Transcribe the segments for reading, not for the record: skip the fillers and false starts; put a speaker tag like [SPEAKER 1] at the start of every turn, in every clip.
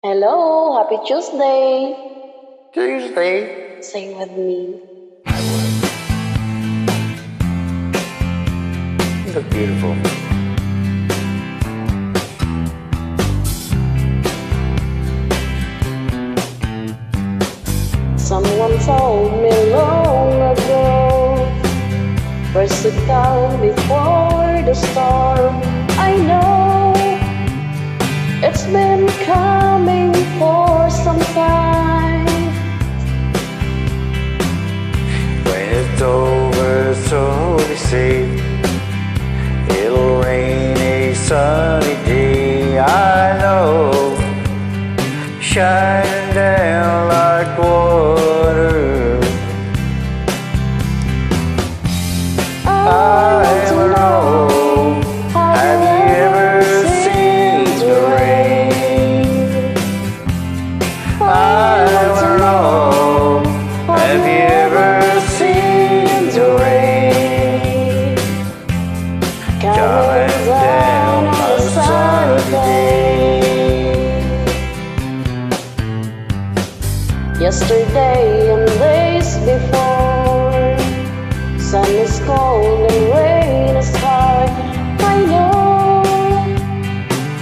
[SPEAKER 1] Hello, happy Tuesday.
[SPEAKER 2] Tuesday.
[SPEAKER 1] Sing with me.
[SPEAKER 2] You look beautiful.
[SPEAKER 1] Someone told me long ago, first to calm before the storm. I know it's been coming for some time.
[SPEAKER 2] When it's over, so be safe. It'll rain a sunny day, I know. Shining down like water. I will know. Have you ever seen the rain? I will know. Have you ever seen the rain? Coming down on a sunny day.
[SPEAKER 1] Yesterday and days before, sun is cold and rain is hard. I know,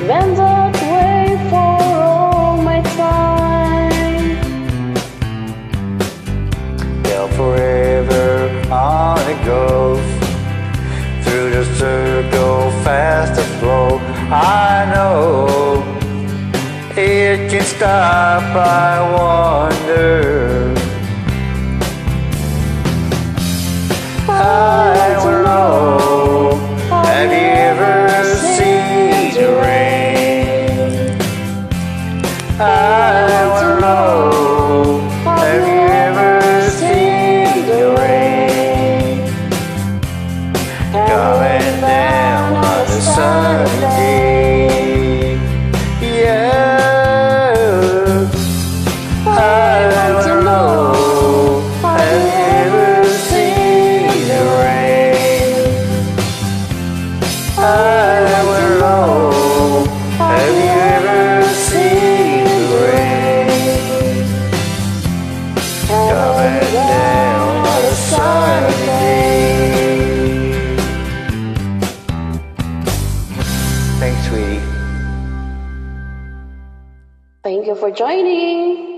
[SPEAKER 1] been that way for all my time.
[SPEAKER 2] Yeah, forever on it goes, through the circle, fast and slow. I know it can stop, I wonder. I will know. Have you ever seen the rain? I will know. Have you ever seen the rain? Coming down on a sunny day. Yeah, I will know. Have you ever seen the rain? I will know. Have you ever seen the rain? Coming down on a sunny day. Thanks, sweetie.
[SPEAKER 1] Thank you for joining.